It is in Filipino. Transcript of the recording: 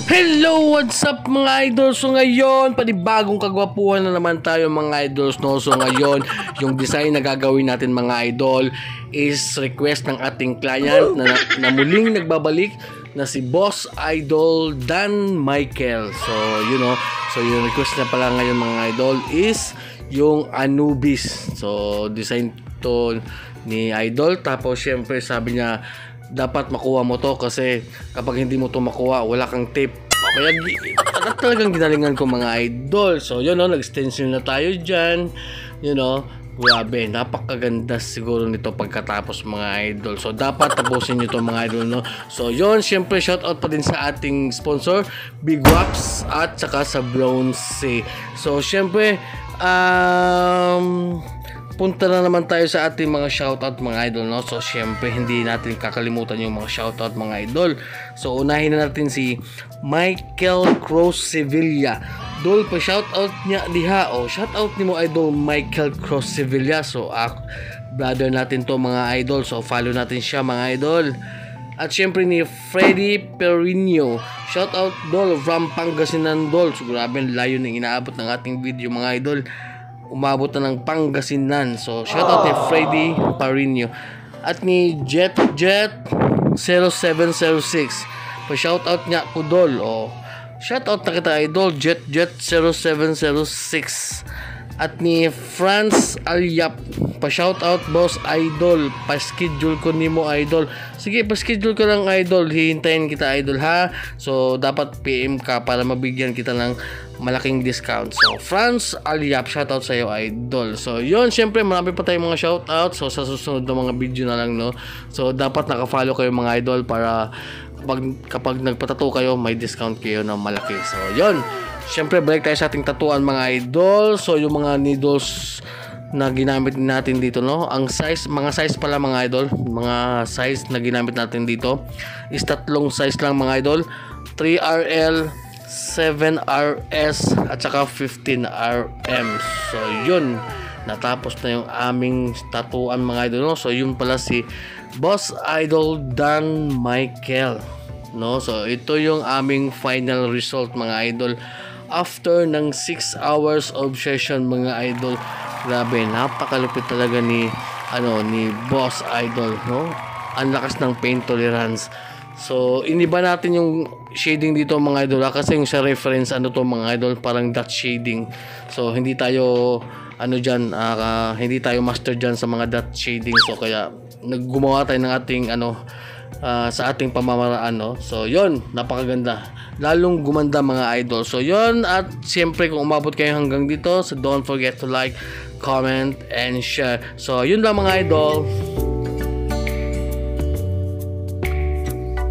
Hello! What's up mga idols? So ngayon, panibagong kagwapuhan na naman tayo mga idols, no? So ngayon, yung design na gagawin natin mga idol is request ng ating client na muling nagbabalik na si Boss Idol Dan Michael. So so yung request na pala ngayon mga idol is yung Anubis. So design to ni Idol, tapos syempre sabi niya dapat makuha mo to kasi kapag hindi mo to makuha wala kang tape. Kaya talagang ginalingan ko mga idol. So yun, no, nag-extension na tayo dyan. Grabe, napakaganda siguro nito pagkatapos mga idol. So dapat tapusin nyo to mga idol, no. So yun, syempre shoutout pa din sa ating sponsor Big Wax at saka sa Bronze. So syempre punta na naman tayo sa ating mga shoutout mga idol, no. So syempre hindi natin kakalimutan yung mga shoutout mga idol. So unahin na natin si Michael Cross Sevilla. Dol pa shoutout niya diha. Shoutout ni mo idol Michael Cross Sevilla. So brother natin to mga idol. So follow natin siya mga idol. At syempre ni Freddy Perino. Shoutout dol from Pangasinan dol. So grabe layo ng inaabot ng ating video mga idol. Umabot na ng Pangasinan. So shoutout ni Freddy Parino. At ni Jet 0706. Pa shoutout niya ko dol. Shoutout na kita idol Jet 0706. At ni Franz Alyap, pa shoutout Boss Idol, pa schedule ko nimo idol. Sige, pa schedule ko lang idol, hihintayin kita idol ha. So dapat PM ka para mabigyan kita ng malaking discount. So Franz Alyap, shoutout sa iyo idol. So yun, syempre marami pa tayong mga shoutout. So sa susunod na mga video na lang, no. So dapat naka-follow kayo mga idol para kapag nagpatato kayo may discount kayo na malaki. So yun, syempre balik tayo sa ating tatuan mga idol. So yung mga needles na ginamit natin dito, no, ang size, mga size pala mga idol, mga size na ginamit natin dito is tatlong size lang mga idol, 3RL, 7RS at saka 15RM. So yun, natapos na yung aming tatuan mga idol, no? So yun pala si Boss Idol Dan Michael, no? So ito yung aming final result mga idol after ng 6 hours of session mga idol. Grabe, napakalupit talaga ni Boss Idol, no? Ang lakas ng paint tolerance. So iniba natin yung shading dito mga idol kasi yung sa reference mga idol parang dot shading. So hindi tayo hindi tayo master dyan sa mga dot shading. So kaya naggumawa tayo ng ating sa ating pamamaraan, no? So yun, napakaganda, lalong gumanda mga idol. So yun, at siyempre kung umabot kayo hanggang dito, so don't forget to like, comment and share. So yun lang mga idol.